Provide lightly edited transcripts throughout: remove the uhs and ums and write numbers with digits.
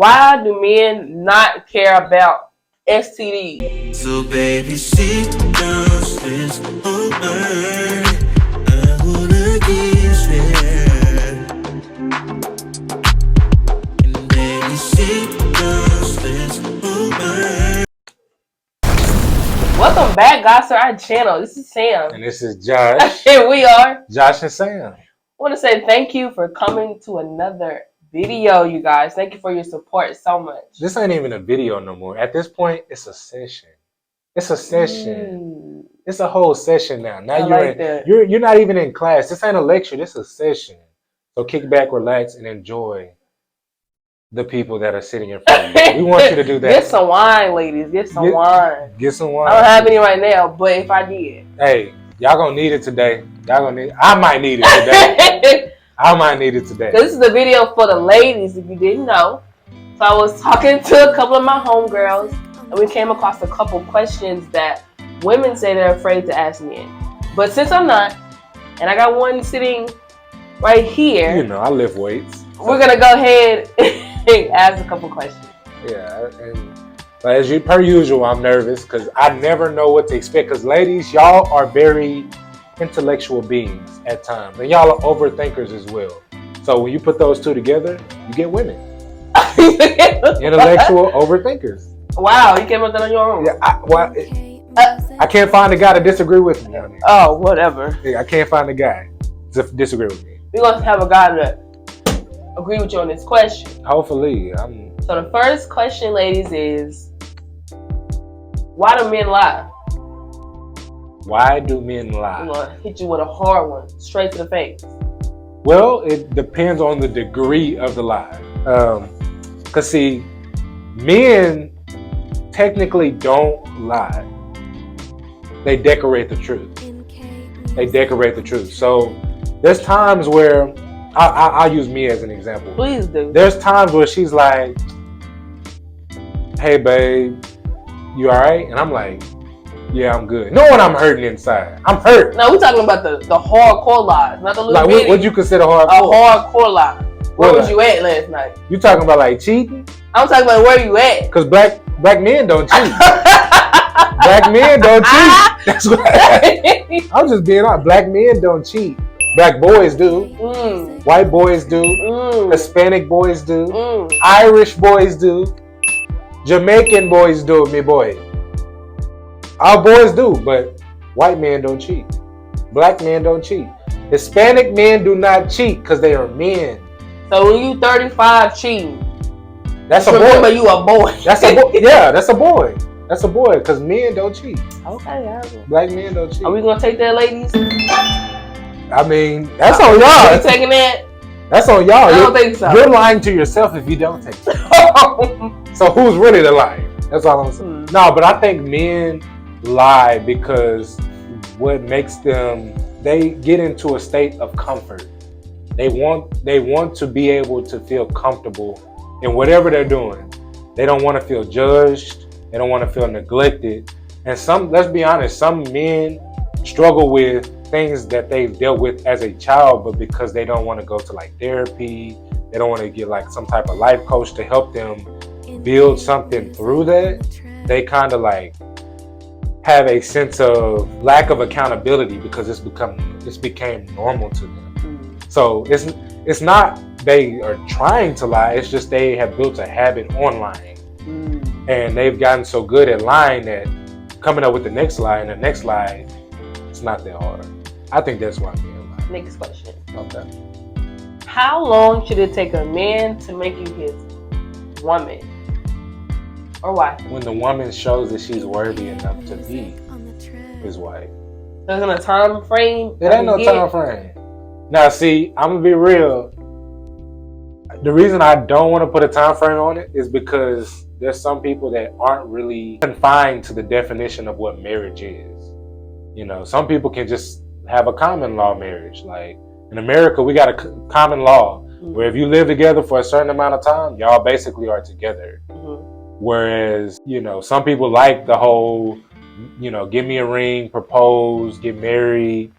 Why do men not care about STDs? So baby, sit down, let's over. I wanna kiss you. And baby, sit down, let's over. Welcome back, guys, to our channel. This is Sam. And this is Josh. Here we are. Josh and Sam. I want to say thank you for coming to another video, you guys. Thank you for your support so much. This ain't even a video no more. At this point, it's a session. It's a session. It's a whole session now. Now you're not even in class. This ain't a lecture. This is a session. So kick back, relax, and enjoy the people that are sitting in front of you. We want you to do that. Get some wine, ladies. Get some wine. Get some wine. I don't have any right now, but if I did. Hey, y'all gonna need it today. Y'all gonna need it. I might need it today. I might need it today. This is the video for the ladies, if you didn't know. So I was talking to a couple of my homegirls, and we came across a couple questions that women say they're afraid to ask men. But since I'm not, and I got one sitting right here. You know, I lift weights. So. We're gonna go ahead and ask a couple questions. Yeah, but as per usual, I'm nervous because I never know what to expect. Because ladies, y'all are very intellectual beings at times, and y'all are overthinkers as well. So when you put those two together, you get women. Intellectual overthinkers. Wow, you came up with that on your own. Yeah, I can't find a guy to disagree with me on it. Oh, whatever. Yeah, I can't find a guy to disagree with me. We're gonna have a guy to agree with you on this question. Hopefully, So the first question, ladies, is why do men lie? Why do men lie? I'm gonna hit you with a hard one, straight to the face. Well, it depends on the degree of the lie. Cause see, men technically don't lie. They decorate the truth. They decorate the truth. So there's times where I'll use me as an example. Please do. There's times where she's like, "Hey, babe, you all right?" And I'm like, "Yeah, I'm good." Knowing I'm hurting inside. I'm hurt. No, we're talking about the hardcore lies, not the little like what you consider hardcore? A hardcore lie. Where was you at last night? You talking about like cheating? I'm talking about where you at. Cause black men don't cheat. Black men don't cheat. That's what I'm just being honest. Black men don't cheat. Black boys do. White boys do. Hispanic boys do. Irish boys do. Jamaican boys do, me boy. Our boys do, but white men don't cheat. Black men don't cheat. Hispanic men do not cheat because they are men. So when you 35 cheating, that's a boy. Remember you a boy. That's a boy. Yeah, that's a boy. That's a boy because men don't cheat. Okay, yeah. Black men don't cheat. Are we gonna take that, ladies? I mean, that's on y'all. Are you taking that? That's on y'all. I don't think so. You're lying to yourself if you don't take it. So who's really the liar? That's all I'm saying. No, but I think men lie because what makes them, they get into a state of comfort. They want to be able to feel comfortable in whatever they're doing. They don't want to feel judged. They don't want to feel neglected. And let's be honest, some men struggle with things that they've dealt with as a child, but because they don't want to go to like therapy, they don't want to get like some type of life coach to help them build something through that, they kind of like have a sense of lack of accountability because it's became normal to them. So it's not they are trying to lie, it's just they have built a habit on lying. And they've gotten so good at lying that coming up with the next lie and the next lie, it's not that hard. I think that's why men lie. Next question. Okay. How long should it take a man to make you his woman? Or why? When the woman shows that she's worthy enough to be his wife. There's a time frame? It ain't no time frame. Now see, I'm gonna be real. The reason I don't want to put a time frame on it is because there's some people that aren't really confined to the definition of what marriage is. You know, some people can just have a common law marriage. Like in America, we got a common law where if you live together for a certain amount of time, y'all basically are together. Whereas, you know, some people like the whole, you know, give me a ring, propose, get married,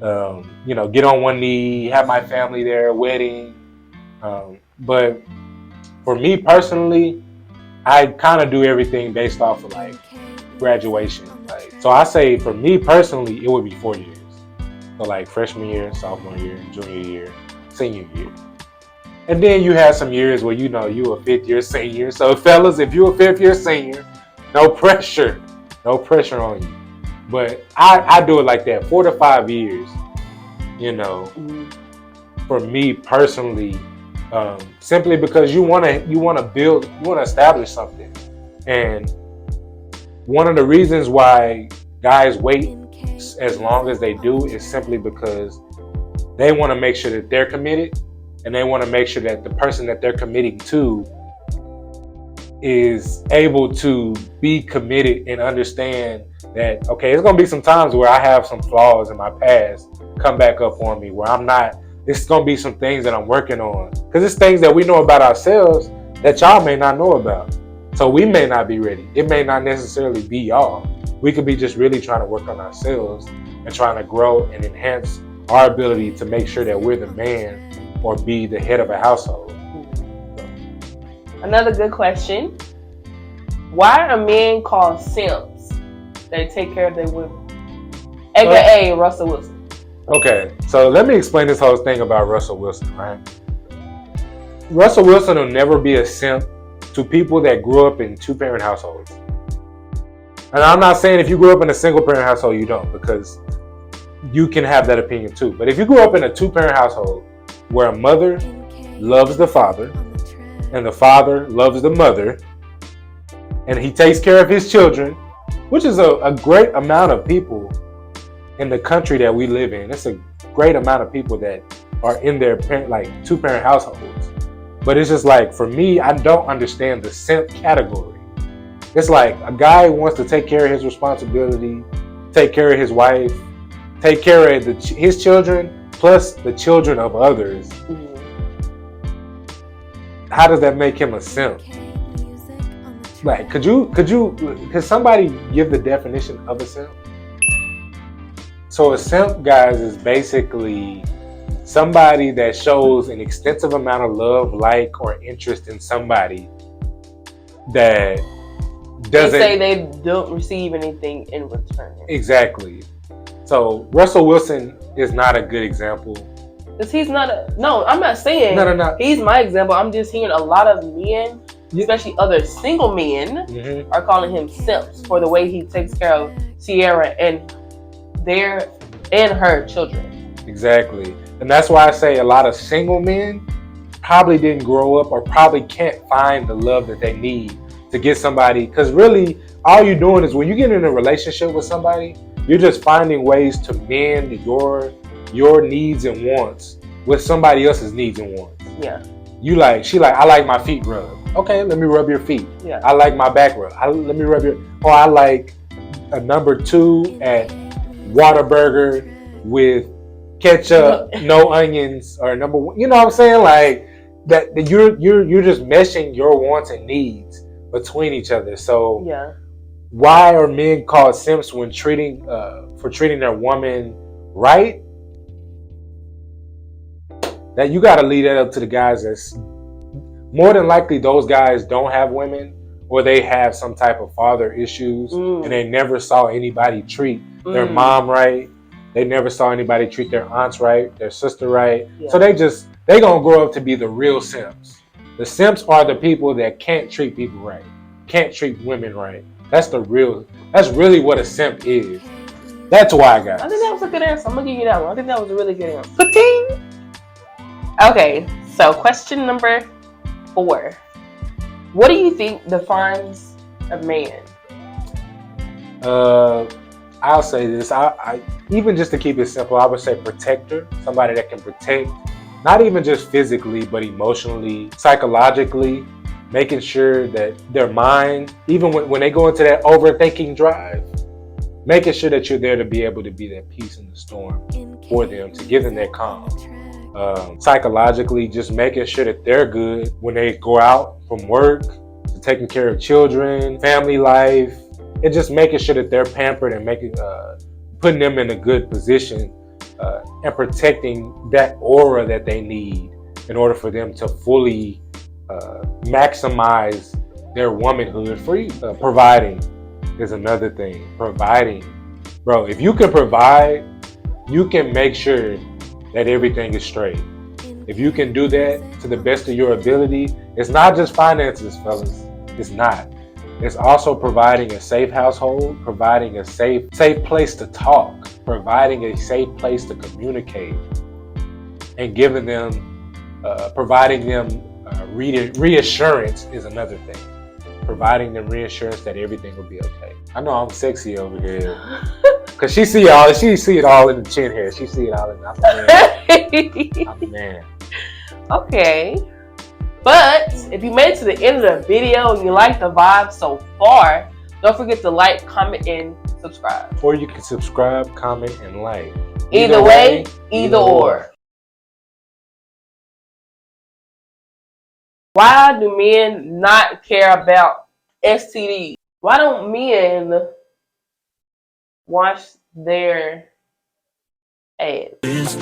you know, get on one knee, have my family there, wedding. But For me personally, I kind of do everything based off of like graduation. Like, so I say for me personally, it would be 4 years. So like freshman year, sophomore year, junior year, senior year. And then you have some years where you know you a 5th year senior. So fellas, if you a 5th year senior, no pressure on you. But I do it like that, 4 to 5 years. You know, for me personally, simply because you want to build, you want to establish something. And one of the reasons why guys wait as long as they do is simply because they want to make sure that they're committed, and they want to make sure that the person that they're committing to is able to be committed and understand that, okay, it's going to be some times where I have some flaws in my past come back up on me, where I'm not, it's going to be some things that I'm working on. Because it's things that we know about ourselves that y'all may not know about. So we may not be ready. It may not necessarily be y'all. We could be just really trying to work on ourselves and trying to grow and enhance our ability to make sure that we're the man or be the head of a household. Another good question. Why are men called simps? They take care of their women. AKA Russell Wilson. Okay, so let me explain this whole thing about Russell Wilson, right? Russell Wilson will never be a simp to people that grew up in 2-parent households. And I'm not saying if you grew up in a single-parent household, you don't, because you can have that opinion too. But if you grew up in a 2-parent household where a mother loves the father and the father loves the mother, and he takes care of his children, which is a great amount of people in the country that we live in. It's a great amount of people that are in their 2-parent households. But it's just like, for me, I don't understand the simp category. It's like a guy wants to take care of his responsibility, take care of his wife, take care of his children, plus the children of others. How does that make him a simp? Like, could somebody give the definition of a simp? So a simp, guys, is basically somebody that shows an extensive amount of love, like, or interest in somebody that doesn't... They say they don't receive anything in return. Exactly. So Russell Wilson is not a good example. Because he's not no, I'm not saying No. He's my example. I'm just hearing a lot of men, especially other single men, are calling him simps for the way he takes care of Sierra and her children. Exactly. And that's why I say a lot of single men probably didn't grow up or probably can't find the love that they need to get somebody. Because really, all you're doing is when you get in a relationship with somebody, you're just finding ways to mend your needs and wants with somebody else's needs and wants. Yeah. I like my feet rubbed. Okay, let me rub your feet. Yeah. I like my back rubbed. Let me rub your... Or I like a number 2 at Whataburger with ketchup, no onions, or number 1. You know what I'm saying? Like that you're just meshing your wants and needs between each other. So yeah. Why are men called simps when treating their woman right? That you got to leave that up to the guys. That's more than likely those guys don't have women, or they have some type of father issues, and they never saw anybody treat their mom right. They never saw anybody treat their aunts right, their sister right. Yeah. So they gonna grow up to be the real simps. The simps are the people that can't treat people right, can't treat women right. That's really what a simp is. That's why, guys. I think that was a good answer. I'm gonna give you that one. I think that was a really good answer. Ka-ting! Okay, so question number 4. What do you think defines a man? I'll say this. I even just to keep it simple, I would say protector. Somebody that can protect, not even just physically, but emotionally, psychologically, making sure that their mind, even when they go into that overthinking drive, making sure that you're there to be able to be that peace in the storm for them, to give them that calm. Psychologically, just making sure that they're good when they go out from work, to taking care of children, family life, and just making sure that they're pampered and putting them in a good position and protecting that aura that they need in order for them to fully maximize their womanhood for you. Providing is another thing. Providing, bro, if you can provide, you can make sure that everything is straight. If you can do that to the best of your ability, it's not just finances, fellas. It's not. It's also providing a safe household, providing a safe place to talk, providing a safe place to communicate, and giving them, providing them reassurance is another thing. Providing them reassurance that everything will be okay. I know I'm sexy over here, cause she see it all in the chin hair. She see it all in the I'm a man. Okay. But if you made it to the end of the video and you like the vibe so far, don't forget to like, comment, and subscribe. Or you can subscribe, comment, and like. Either way, either or. Why do men not care about STDs? Why don't men wash their ass?